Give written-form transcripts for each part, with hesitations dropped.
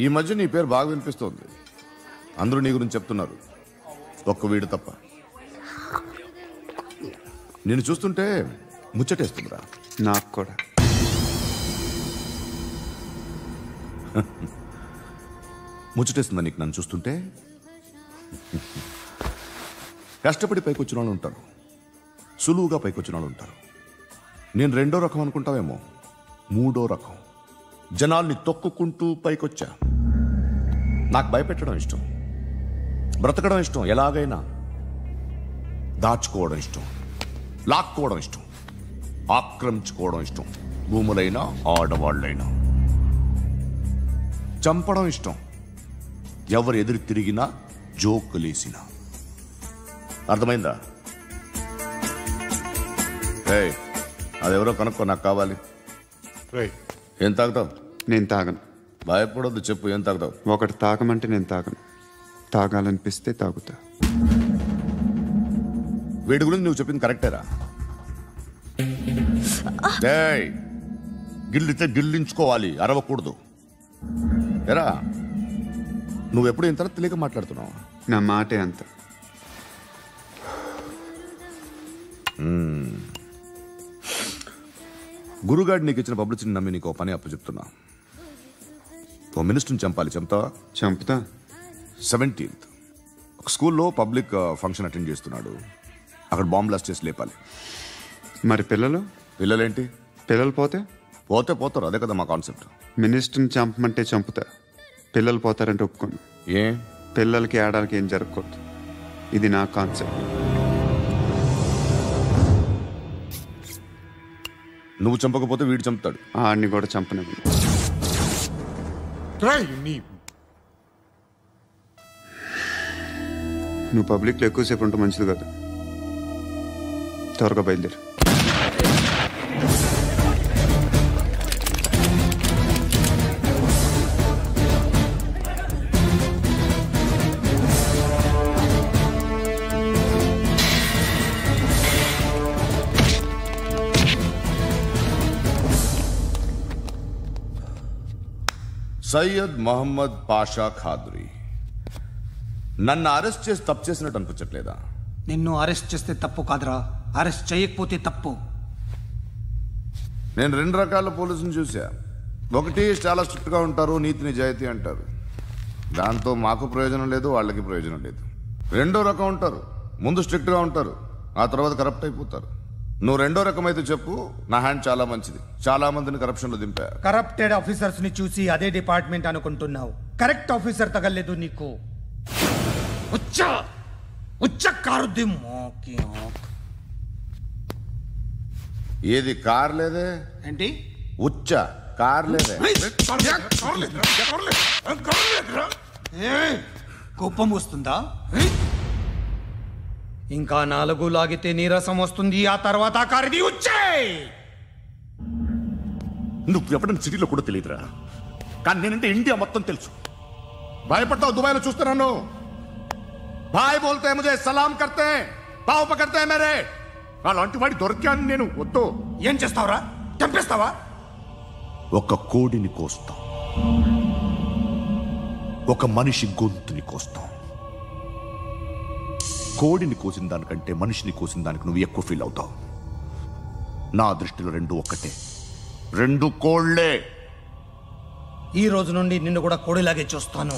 ఈ మధ్య నీ పేరు బాగా వినిపిస్తోంది. అందరూ నీ గురించి చెప్తున్నారు, ఒక్క వీడు తప్ప. నేను చూస్తుంటే ముచ్చటేస్తుందిరా. నాకు కూడా. ముచ్చటేస్తుందా నీకు నన్ను చూస్తుంటే? కష్టపడి పైకొచ్చిన వాళ్ళు ఉంటారు, సులువుగా పైకొచ్చిన వాళ్ళు ఉంటారు. నేను రెండో రకం అనుకుంటావేమో, మూడో రకం. జనాల్ని తొక్కుకుంటూ పైకొచ్చా. నాకు భయపెట్టడం ఇష్టం, బ్రతకడం ఇష్టం, ఎలాగైనా దాచుకోవడం ఇష్టం, లాక్కోవడం ఇష్టం, ఆక్రమించుకోవడం ఇష్టం. భూములైనా ఆడవాళ్ళైనా చంపడం ఇష్టం, ఎవరు ఎదురు తిరిగినా జోకులేసినా. అర్థమైందా? అదెవరో కనుక్కో, నాకు కావాలి. ఏం తాగుతావు? నేను తాగను. భయపడొద్దు, చెప్పు ఏం తాగుతావు? ఒకటి తాగమంటే నేను తాగను, తాగాలనిపిస్తే తాగుతా. వీడి గురించి నువ్వు చెప్పింది కరెక్టేరా? గిల్లితే గిల్లించుకోవాలి, అరవకూడదు. ఎరా, నువ్వెప్పుడు ఇంత తెలియక మాట్లాడుతున్నావు? నా మాటే అంత. గురుగాడు నీకు ఇచ్చిన పబ్లిసిటీని నమ్మి నీకు పని అప్పు చెప్తున్నా. ఓ మినిస్టర్ని చంపాలి, చంపుతావా? చంపుతా. 17th ఒక స్కూల్లో పబ్లిక్ ఫంక్షన్ అటెండ్ చేస్తున్నాడు, అక్కడ బాంబ్ బ్లాస్ట్ చేసి లేపాలి. మరి పిల్లలు? పిల్లలేంటి? పిల్లలు పోతే పోతారు, అదే కదా మా కాన్సెప్ట్. మినిస్టర్ని చంపమంటే చంపుతా, పిల్లలు పోతారంటే ఒప్పుకోను. ఏ? పిల్లలకి ఆడాలకి ఏం జరగకూడదు, ఇది నా కాన్సెప్ట్. నువ్వు చంపకపోతే వీడు చంపుతాడు. ఆడిని కూడా చంపనివ్వను. నువ్వు పబ్లిక్లో ఎక్కువసేపు ఉంటే మంచిది కాదు. త్వరగా బయలుదేరు. సయ్యద్ మహమ్మద్ పాషా ఖాద్రీ, నన్ను అరెస్ట్ చేసి తప్పు చేసినట్టు అనిపించట్లేదా? నిన్ను అరెస్ట్ చేస్తే తప్పు కాదురా, అరెస్ట్ చేయకపోతే తప్పు. నేను 2 రకాల పోలీసుని చూసా. ఒకటి చాలా స్ట్రిక్ట్గా ఉంటారు, నీతి నిజాయితీ అంటారు, దాంతో మాకు ప్రయోజనం లేదు, వాళ్ళకి ప్రయోజనం లేదు. రెండో రకం ఉంటారు, ముందు స్ట్రిక్ట్గా ఉంటారు, ఆ తర్వాత కరప్ట్ అయిపోతారు. నువ్వు రెండో రకం అయితే చెప్పు, నా హ్యాండ్ చాలా మంచిది, చాలా మందిని కరప్షన్లో దింపా. కరప్టెడ్ ఆఫీసర్స్ ని చూసి అదే డిపార్ట్మెంట్ అనుకుంటున్నావు, కరెక్ట్ ఆఫీసర్ తగలేదు నీకు. ఏది కార్ లేదే? ఏంటి ఉచ్చ కార్ లేదే? కోపం వస్తుందా? ఇంకా 4 లాగితే నీరసం వస్తుంది, ఆ తర్వాత కారిది ఉచ్చే. నువ్వు ఎప్పుడైనా సిటీలో కూడా తెలియదురా, కానీ నేనంటే ఇండియా మొత్తం తెలుసు. భయపడతావు? దుబాయ్లో చూస్తున్నాను, భాయ్ బోల్తే ముజే సలాం కర్తే పావు పకర్తే మేరే. అలాంటి వాడి దొరికాను నేను. వద్దు. ఏం చేస్తావురా? చంపేస్తావా? ఒక కోడిని కోస్తాం, ఒక మనిషి గొంతుని కోస్తాం. కోడిని కోసిన దానికంటే మనిషిని కోసిన దానికి నువ్వు ఎక్కువ ఫీల్ అవుతావు. నా దృష్టిలో 2 ఒక్కటే, 2 కోళ్లే. ఈ రోజు నుండి నిన్ను కూడా కోడిలాగే చూస్తాను.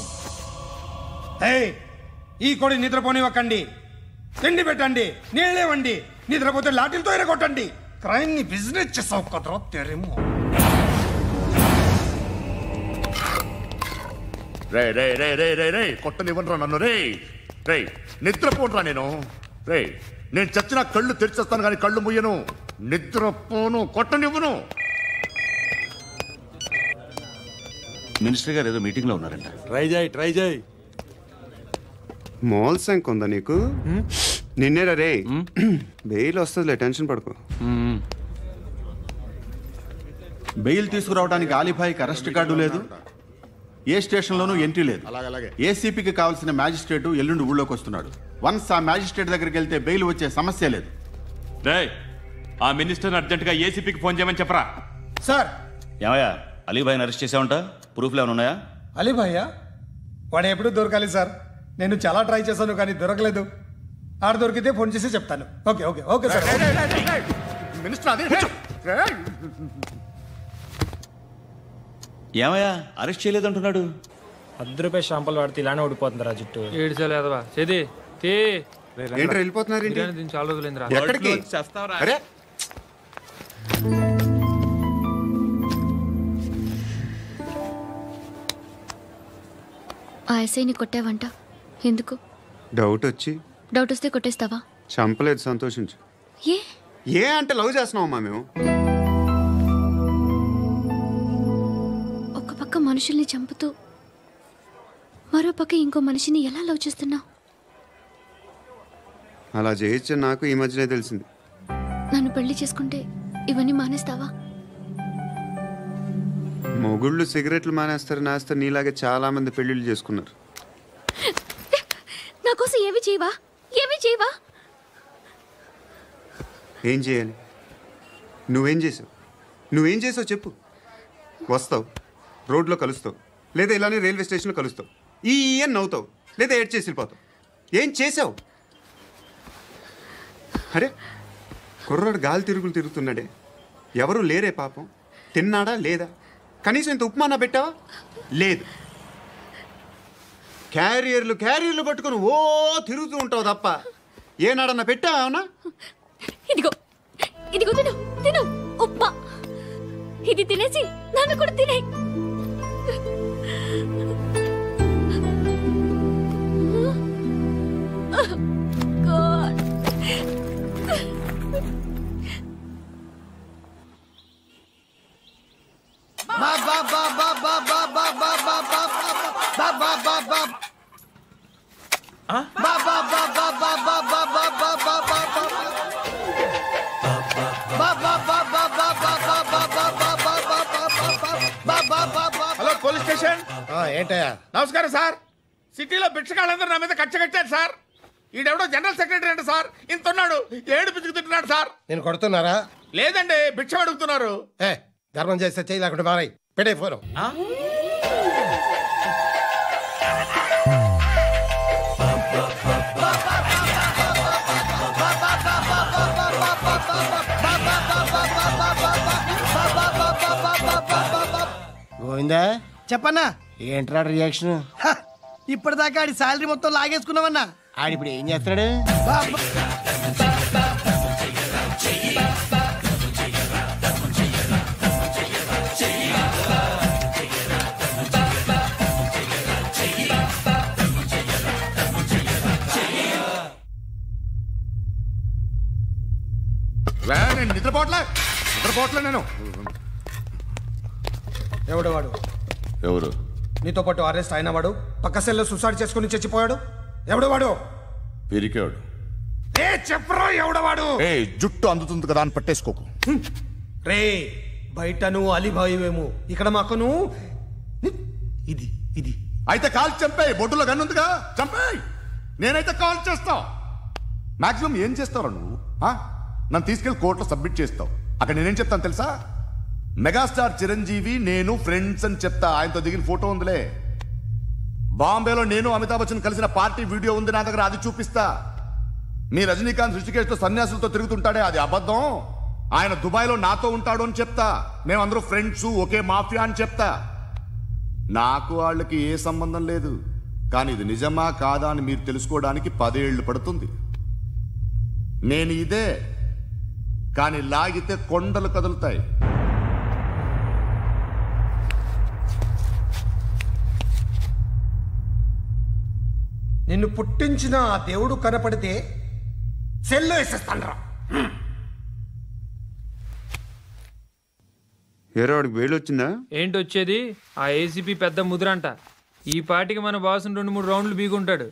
ఈ కోడి నిద్రపోనివ్వకండి, తిండి పెట్టండి, నీళ్ళేవండి, నిద్రపోతే లాఠీలతో ఎరగొట్టండి. క్రైమ్ ని బిజినెస్ చేసావు కదరా తెరేమో. రే రే రే రే రే రే కొట్టనివ్వనరా నన్ను. రే రే నిద్రపోనరా నేను. రే నేను చచ్చిన కళ్ళు తెరిచేస్తాను కానీ కళ్ళు ముయ్యను. నిద్రపోను, కొట్టనివ్వను. మినిస్టర్ గారు ఏదో మీటింగ్ లో ఉన్నారంట. ట్రై చేయి. మోల్ సంక్ ఉందా నీకు? నిన్నేరా రే. బెయిల్ వస్తుందిలే, టెన్షన్ పడుకో. బెయిల్ తీసుకురావడానికి ఆలిభాయికి అరెస్ట్ కార్డు లేదు, ఏ స్టేషన్లోనూ ఎంట్రీ లేదు. ఏసీపీకి కావాల్సిన మ్యాజిస్ట్రేటు ఎల్లుండి ఊళ్ళోకి వస్తున్నాడు. వన్స్ ఆ మ్యాజిస్ట్రేట్ దగ్గరికి వెళ్తే బెయిల్ వచ్చే సమస్య లేదు. ఆ మినిస్టర్ అర్జెంటుగా ఏసీపీకి ఫోన్ చేయమని చెప్పరా. సార్. ఏమయ్యా, అలీభాయిని అరెస్ట్ చేసావంట? ప్రూఫ్లు ఏమైనా ఉన్నాయా? అలీ భయ్యా వాడు ఎప్పుడు దొరకాలి సార్. నేను చాలా ట్రై చేశాను కానీ దొరకలేదు. ఆడ దొరికితే ఫోన్ చేసి చెప్తాను. Okay okay okay sir. ఏమయ్యా అరెస్ట్ చేయలేదంటున్నాడు. ₹10 షాంపూలు వాడితే ఇలానే ఓడిపోతుంది రా జుట్టు. ఏడ్చలేదవా చేది తీ ఏంట్రా వెళ్ళిపోతున్నారు ఏంటి? బిర్యానీ దీన్ని చాలా రోజులైందిరా. ఎక్కడికి? అరే ఆ ఎస్ఐని కొట్టావంట, ఎందుకు? డౌట్ వచ్చి. డౌట్ వస్తే కొట్టేస్తావా? చంపలేదు, సంతోషించు. ఏ ఏ అంటే లవ్ చేస్తున్నామమ్మా మేము. ఒక పక్క మనుషుల్ని చంపుతూ మరో పక్క ఇంకో మనిషిని ఎలా లవ్ చేస్తున్నావు? అలా చేయొచ్చని నాకు ఈ మధ్యనే తెలిసింది. నన్ను పెళ్లి చేసుకుంటే ఇవన్నీ మానేస్తావా? మొగుళ్ళు సిగరెట్లు మానేస్తారు, నాస్తారు. నీలాగే చాలా మంది పెళ్లిళ్ళు చేసుకున్నారు. నా కోసం ఏమి చేయవా? ఏమి చేయవా? ఏం చేయాలి? నువ్వేం చేసావు చెప్పు. వస్తావు, రోడ్లో కలుస్తావు, లేదా ఇలానే రైల్వే స్టేషన్లో కలుస్తావు. ఈ అని నవ్వుతావు, లేదా ఏడ్ చేసి వెళ్ళిపోతావు. ఏం చేసావు? అరే కుర్రాడు గాలి తిరుగుతున్నాడే, ఎవరు లేరే పాపం. తిన్నాడా లేదా? కనీసం ఇంత ఉప్మానా పెట్టావా? లేదు. క్యారియర్లు పట్టుకొని ఓ తిరుగుతూ ఉంటావు తప్ప ఏనాడన్నా పెట్టావా? అవునా? ఇదిగో ఇదిగో తిను తిను ఉప్మా. ఇది తినేసి నన్ను కూడా తినే. Hello police station. ఏంటయ్యా? నమస్కారం సార్. సిటీలో బిచ్చగాళ్ళందరూ నా మీద కచ్చ కట్టారు సార్. ఈడెవడో జనరల్ సెక్రటరీ అంట సార్. ఇంత ఉన్నాడు, ఏడు పిచ్చుకు తింటున్నాడు సార్. నేను కొడుతున్నారా? లేదండి, భిక్ష అడుగుతున్నారు. ధర్మం చేస్తే చేయి, లేకుండా మారాయి. పెట్టే ఫోను. గోవిందా చెప్పన్నా. ఏంట్రా రియాక్షన్? ఇప్పటిదాకా ఆడి శాలరీ మొత్తం లాగేసుకున్నావన్నా. ఆడిప్పుడు ఏం చేస్తున్నాడు? నేను నిద్రపోవట్లే నేను. ఎవడు వాడు? ఎవరు? నీతో పాటు అరెస్ట్ అయిన వాడు, పక్క సెల్లో సూసైడ్ చేసుకుని చచ్చిపోయాడు. ఎవడు వాడు? పిరికాడు. చెప్పరా ఎవడవాడు? జుట్టు అందుతుంది కదా అని పట్టేసుకోకు. రే బయట నువ్వు అలీబాయివేమో, ఇక్కడ మాకు నువ్వు ఇది ఇది. అయితే కాల్ చంపేయి. బొడ్డులో గన్నుందిగా, చంపేయి. నేనైతే కాల్ చేస్తా. మాక్సిమం ఏం చేస్తావు నువ్వు? నన్ను తీసుకెళ్లి కోర్టులో సబ్మిట్ చేస్తావు. అక్కడ నేనేం చెప్తాను తెలుసా? మెగాస్టార్ చిరంజీవి నేను ఫ్రెండ్స్ అని చెప్తా. ఆయనతో దిగిన ఫోటో ఉందిలే. బాంబేలో నేను అమితాబ్ బచ్చన్ కలిసిన పార్టీ వీడియో ఉంది నా దగ్గర, అది చూపిస్తా. మీ రజనీకాంత్ ఋషికేశ్తో సన్యాసులతో తిరుగుతుంటాడే, అది అబద్ధం. ఆయన దుబాయ్లో నాతో ఉంటాడు అని చెప్తా. మేమందరూ ఫ్రెండ్స్, ఒకే మాఫియా అని చెప్తా. నాకు వాళ్ళకి ఏ సంబంధం లేదు. కానీ ఇది నిజమా కాదా అని మీరు తెలుసుకోవడానికి 10 ఏళ్ళు పడుతుంది. నేను ఇదే, కానీ లాగితే కొండలు కదులుతాయి. నిన్ను పుట్టించిన ఆ దేవుడు కనపడితే సెల్లో వేసేస్తాను. ఏరో వాడికి వేలు వచ్చిందా? ఏంటి వచ్చేది? ఆ ఏసీపీ పెద్ద ముద్రంట. ఈ పాటికి మన బాసుని 2-3 రౌండ్లు బీగుంటాడు.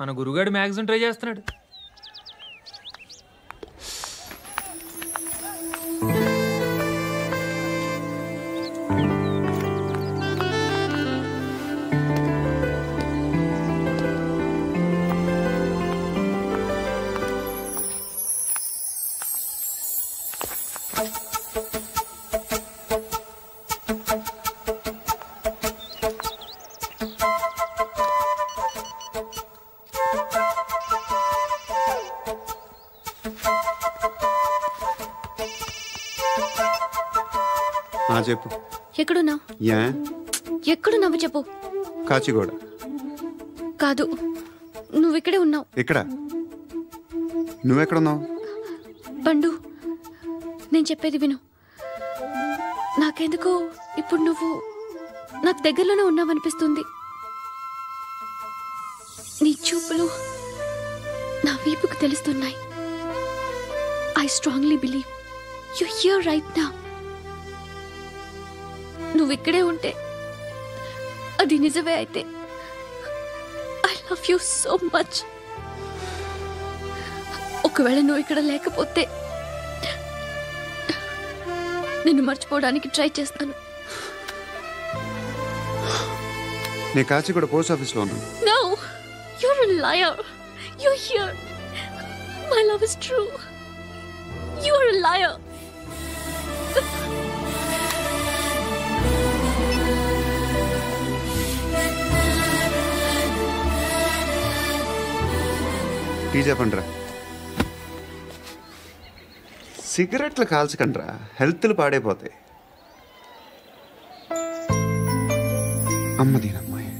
మన గురుగాడు మ్యాగజైన్ ట్రై చేస్తున్నాడు. చెప్పు. ఎక్కడున్నావు? ఎక్కడున్నావు చెప్పు. కాచిగూడ. కాదు, నువ్వు ఇక్కడే ఉన్నావు. ఇక్కడ? నువ్వెక్కడున్నావు? పండు, నేను చెప్పేది విను. నాకెందుకో ఇప్పుడు నువ్వు నాకు దగ్గరలోనే ఉన్నావనిపిస్తుంది. నీ చూపులు నా వీపుకు తెలుస్తున్నాయి. I strongly believe you here right now. నువ్వు ఇక్కడే ఉంటే అది నిజమే అయితే I love you so much. ఒకవేళ నువ్వు ఇక్కడ లేకపోతే నిన్ను మర్చిపోవడానికి ట్రై చేస్తాను. నేను కాచిగూడ పోస్ట్ ఆఫీస్లో ఉన్నాను. No, you're a liar. You're here. My love is true. You're a liar. Tea చెప్పండిరా. సిగరెట్లు కాల్చకండ్రా, హెల్త్లు పాడైపోతాయి. అమ్మదీనమ్మాయి.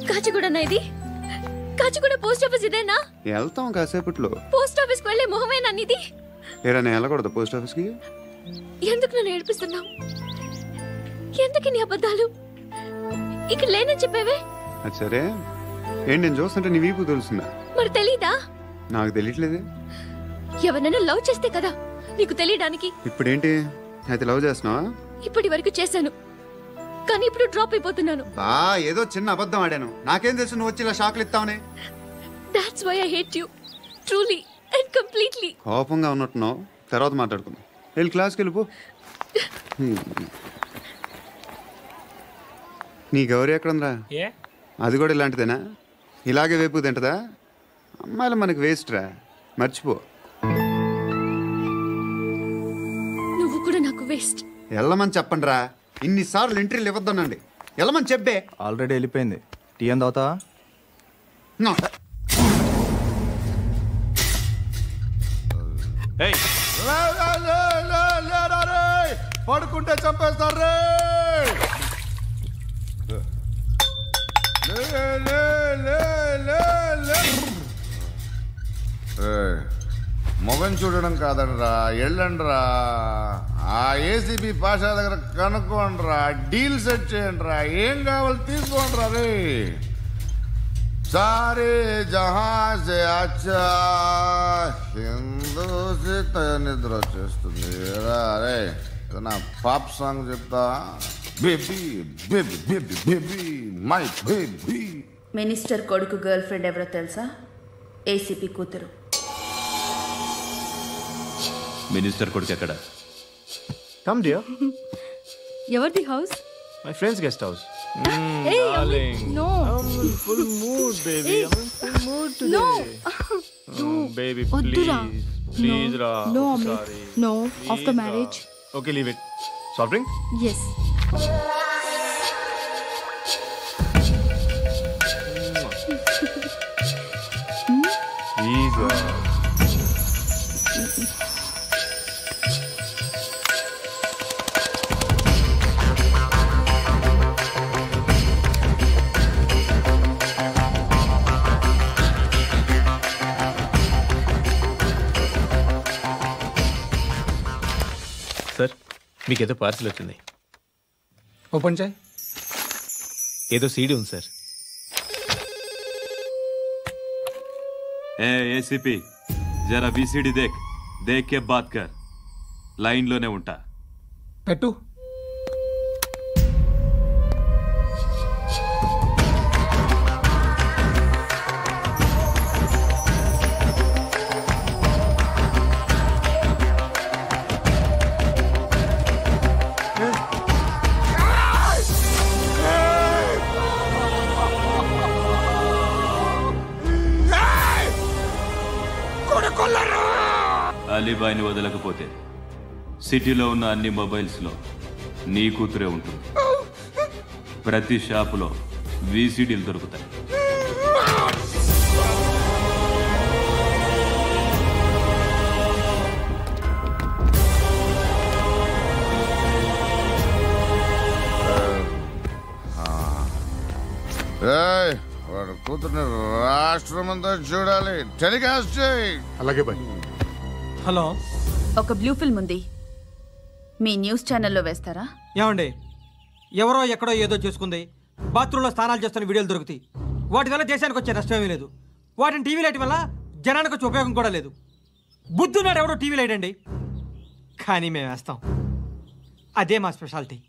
కాచిగూడనా ఇది? కాచిగూడ పోస్ట్ ఆఫీస్ ఇదేనా? వెళ్తాం కాసేపట్లో. పోస్ట్ ఆఫీస్ కి వెళ్ళే మొహమేనా నీది? ఏరా నేను వెళ్ళకూడదు పోస్ట్ ఆఫీస్కి? ఎందుకు నన్ను ఏడిపిస్తున్నావు? ఎందుకు నీ అబద్ధాలు? ఇక్కడ లేనని చెప్పేవే. అది సరే, ఏంటి నేను చూస్తుంటే నీ వీపు తెలుస్తుందా? మరి తెలీదా? నాకు తెలియట్లేదే. ఎవరైనా లవ్ చేస్తే కదా నీకు తెలియడానికి. ఇప్పుడేంటి అయితే లవ్ చేస్తున్నావా? ఇప్పటి వరకు చేశాను, కానీ ఇప్పుడు డ్రాప్ అయిపోతున్నాను. ఏదో చిన్న అబద్ధం ఆడాను. నాకేం తెలుసు నువ్వు వచ్చి ఇలా షాక్లు ఇస్తావనే. That's why I hate you. Truly and completely. కోపంగా ఉన్నట్టున్నావు, తర్వాత మాట్లాడుకుందాం. వెళ్ళి క్లాస్కి వెళ్ళిపో. నీ గౌరీ ఎక్కడుందిరా? అది కూడా ఇలాంటిదేనా? ఇలాగే వేపు తింటదా? అమ్మాయిలు మనకి వేస్ట్ రా, మర్చిపో. నువ్వు కూడా నాకు వేస్ట్. వెళ్ళమని చెప్పండి రా. ఇన్నిసార్లు ఎంట్రీలు ఇవ్వద్దనండి. వెళ్ళమని చెప్పే. ఆల్రెడీ వెళ్ళిపోయింది. టీ ఏం తాగుతావా? పడుకుంటే చంపేస్తారు రే. మొగం చూడడం కాదండ్రా, వెళ్ళండ్రా. ఆ ఏసీపీ పాషా దగ్గర కనుక్కోండ్రా, డీల్ సెట్ చేయండిరా, ఏం కావాలి తీసుకోండిరా రే. సారే జహా సే అచ్చా హిందూ నిద్ర వచ్చేస్తుంది రే. నా పాప్ సాంగ్ చెప్తా. Baby baby baby baby my baby. Minister కొడుకు గర్ల్ ఫ్రెండ్ ఎవరో తెలుసా? ఏసీపీ కూతురు. మినిస్టర్ కొడుకు ఎక్కడ? Come dear. ఎవరిది house? My friends guest house. Hey, no. I'm in full mood, baby. I'm in full mood today. No. Baby, Oddura. please, Ra. No, Sorry. no. Please, After Ra. marriage. Okay, leave it. Soft drink? Yes. Please, Ra. Sir, మీకేదో parcel వచ్చింది. Open చేయి. ఏదో CD ఉంది sir. ఏ ACP, జరా VCD దేక్, దేకే బాత్ కర్. లైన్లోనే ఉంటా. పెట్టు. అలీబాయిని వదలకపోతే సిటీలో ఉన్న అన్ని మొబైల్స్లో నీ కూతురే ఉంటుంది. ప్రతి షాపులో వీసీడీలు దొరుకుతాయి. కూతుర్ని రాష్ట్రం అంతా చూడాలి. టెలికాస్ట్ చేయి. అలాగే బాయ్. హలో, ఒక బ్లూ ఫిల్మ్ ఉంది, మీ న్యూస్ ఛానల్లో వేస్తారా? ఏమండి, ఎవరో ఎక్కడో ఏదో చేసుకుంది, బాత్రూంలో స్నానాలు చేస్తున్న వీడియోలు దొరుకుతాయి. వాటి వల్ల దేశానికి వచ్చే నష్టమేమీ లేదు. వాటిని టీవీ లైట్ వల్ల జనానికి వచ్చే ఉపయోగం కూడా లేదు. బుద్ధున్నాడు ఎవడో టీవీ లైట్ అండి, కానీ మేము వేస్తాం. అదే మా స్పెషాలిటీ.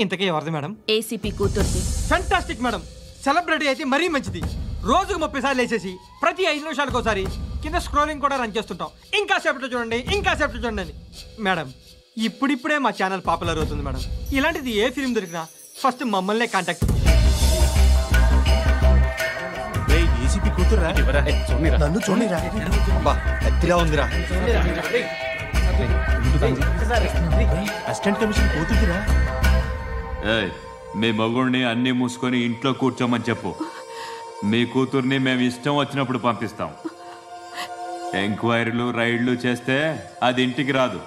ఇంతకీ ఎవరిది మేడం? ఏసీపీ కూతుర్ది. Fantastic madam. సెలబ్రిటీ అయితే మరీ మంచిది. రోజుకు 30 సార్లు వేసేసి ప్రతి 5 నిమిషాలకు ఒకసారి కింద స్క్రోలింగ్ కూడా రన్ చేస్తుంటాం. ఇంకా సేపట్లో చూడండి, ఇంకా సేపట్లో చూడండి అని. మేడం, ఇప్పుడిప్పుడే మా ఛానల్ పాపులర్ అవుతుంది మేడం. ఇలాంటిది ఏ ఫిల్మ్ దొరికినా ఫస్ట్ మమ్మల్నే కాంటాక్ట్. ఏసీపీ కూతురా? నన్ను చూడరా, ఎత్తిగా ఉందిరా. అసిస్టెంట్ కమిషన్ కూతురా? మీ మగుడిని అన్ని మూసుకొని ఇంట్లో కూర్చోమని చెప్పు. మీ కూతుర్ని మేము ఇష్టం వచ్చినప్పుడు పంపిస్తాం. ఎంక్వైరీలు రైడ్లు చేస్తే అది ఇంటికి రాదు.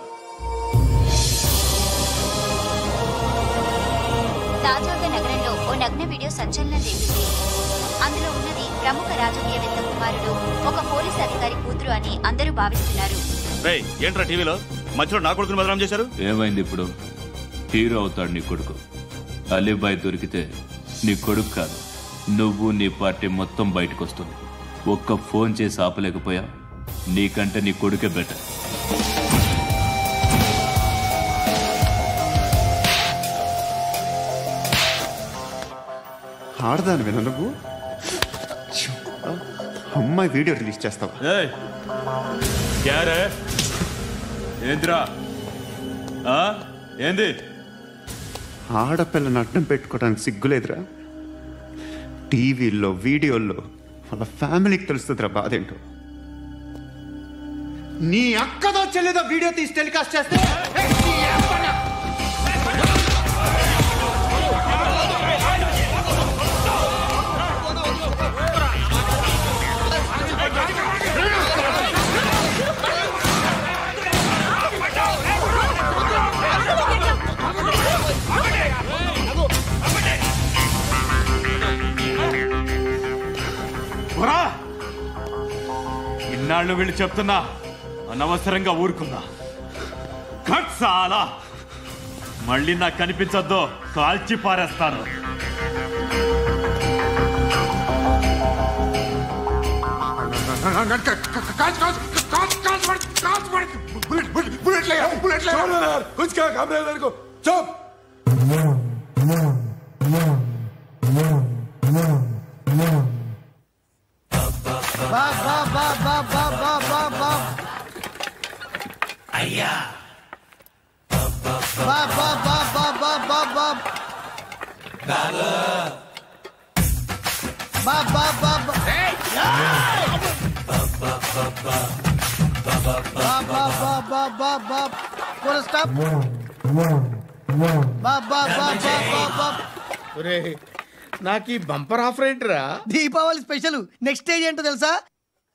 తాజాగా నగరంలో ఓ నగ్న వీడియో సంచలనం రేపింది. అందులో ఉన్నది ప్రముఖ రాజకీయవేత్త కుమారుడు, ఒక పోలీస్ అధికారి కూతురు అని అందరూ భావిస్తున్నారు. ఏంట్రా టీవీలో మధ్యలో నా కొడుకుని బదనాం చేశారు? ఏమైంది ఇప్పుడు? హీరో అవుతాడు నీ కొడుకు. అలీబాయ్ దొరికితే నీ కొడుకు కాదు, నువ్వు నీ పార్టీ మొత్తం బయటకు వస్తుంది. ఒక్క ఫోన్ చేసి ఆపలేకపోయా, నీకంటే నీ కొడుకే బెటర్. ఆడదాను విన నువ్వు అమ్మాయి వీడియో రిలీజ్ చేస్తావా? ఏంద్రా ఏంది? ఆడపిల్లని అడ్డం పెట్టుకోవడానికి సిగ్గులేదురా? టీవీల్లో వీడియోల్లో వాళ్ళ ఫ్యామిలీకి తెలుస్తుందిరా బాధేంటో. నీ అక్కదో చెల్లిదో వీడియో తీసి టెలికాస్ట్ చేస్తే ఇన్నాళ్ళు వీళ్ళు చెప్తున్నా అనవసరంగా ఊరుకున్నా. చాలా మళ్ళీ నాకు కనిపించొద్దు, కాల్చి పారేస్తాను. అయ్యా నాకు ఈ బంపర్ ఆఫర్ ఏంటిరా? దీపావళి స్పెషల్. నెక్స్ట్ స్టేజ్ ఏంటో తెలుసా?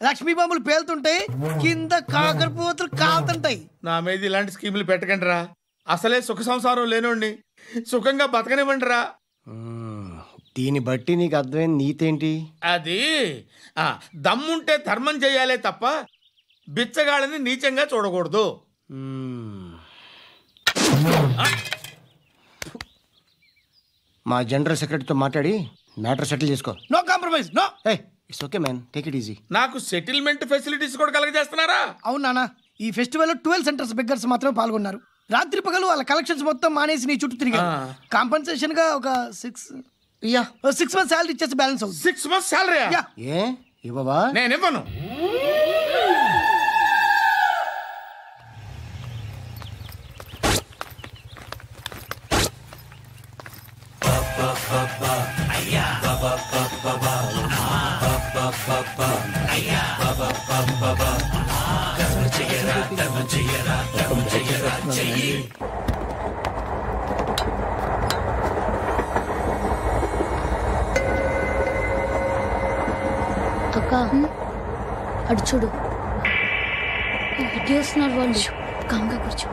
లక్ష్మీ బాంబులు పేలుతుంటాయి, కింద కాకరపోతులు కాలుతుంటాయి. నా మీద ఇలాంటి స్కీములు పెట్టకండి రా. అసలే సుఖ సంసారం లేనోడిని సుఖంగా బతకనివ్వండి రా. దీన్ని బట్టి నీకు అర్థమైన నీతేంటి? అది దమ్ముంటే ధర్మం చేయాలే తప్ప బిచ్చగాళ్ళని నీచంగా చూడకూడదు. మా జనరల్ సెక్రటరీతో మాట్లాడి మ్యాటర్ సెటిల్ చేసుకో. No compromise, no. It's okay man, take it easy. నాకు సెటిల్మెంట్ ఫెసిలిటీస్ కూడా కలగజేస్తున్నారా? అవును నాన్న, ఈ ఫెస్టివల్ లో 12 సెంటర్స్ బెగ్గర్స్ మాత్రమే పాల్గొన్నారు. రాత్రి పగలు వాళ్ళ కలెక్షన్స్ మొత్తం మానేసి నీ చుట్టూ తిరిగారు. కాంపన్సేషన్ గా ఒక 6 months సాలరీ ఇచ్చేసి బ్యాలెన్స్ అవుతుంది. 6 months సాలరీ? ఏ ఇవ్వవా? నేను ఇవ్వను. అక్క అడు చూడు, ఇటు వస్తున్నారు వాళ్ళు. కామ్గా కూర్చో.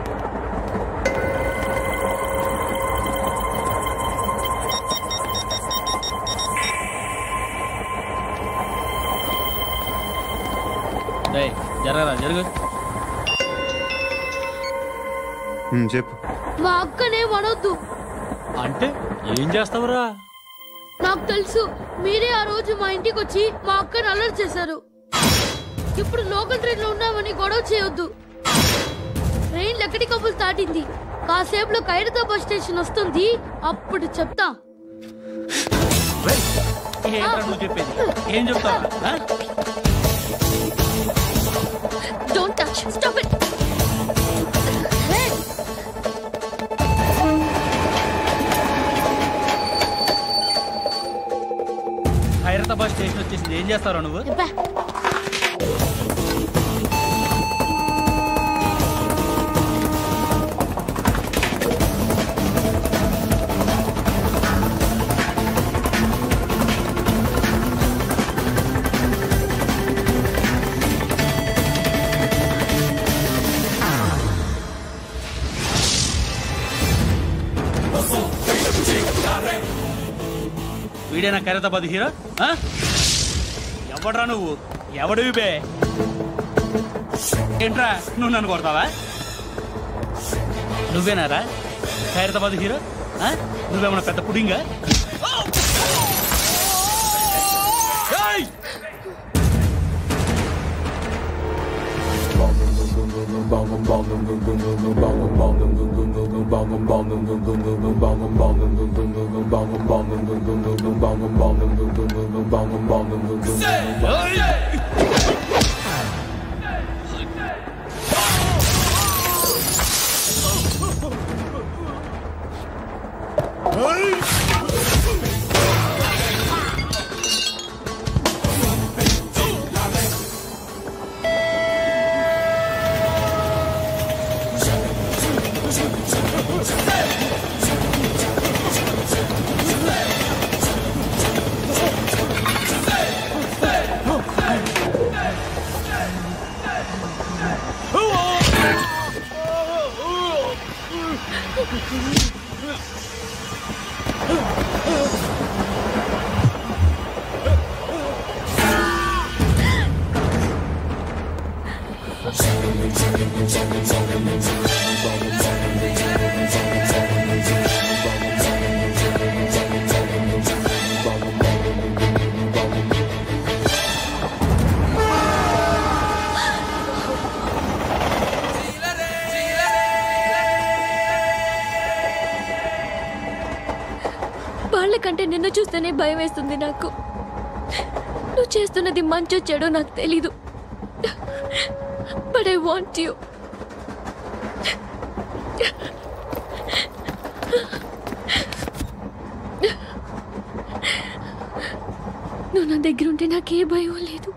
జరగరా జరుగు. చెప్పు. మా అక్కనే అనొద్దు. అంటే ఏం చేస్తావురా? నాకు తెలుసు, మీరే ఆ రోజు మా ఇంటికి వచ్చి మా అక్కని అలర్ట్ చేశారు. ఇప్పుడు లోకల్ ట్రైన్ లో ఉన్నామని గొడవ చేయొద్దు. ట్రైన్ లక్కడి కబుల్ దాటింది. కాసేపులో ఖైరతాబాద్ స్టేషన్ వస్తుంది, అప్పుడు చెప్తా. ఏం చెప్తావు? Don't touch, stop it. Khairatabad station వచ్చేసింది, ఏం చేస్తారా నువ్వు? వీడేనా ఖైరతాబాద్ హీరో? ఎవడ్రా నువ్వు? ఎవడివి బే? ఏంట్రా నువ్వు నన్ను కొడతావా? నువ్వేనారా ఖైరతాబాద్ హీరో? నువ్వేమన్నా పెద్ద పుడింగా? వాళ్ళకంటే నిన్ను చూస్తేనే భయం వేస్తుంది నాకు. నువ్వు చేస్తున్నది మంచో చెడో నాకు తెలీదు, బట్ ఐ వాంట్ యూ. నువ్వు నా దగ్గర ఉంటే నాకే భయం లేదు.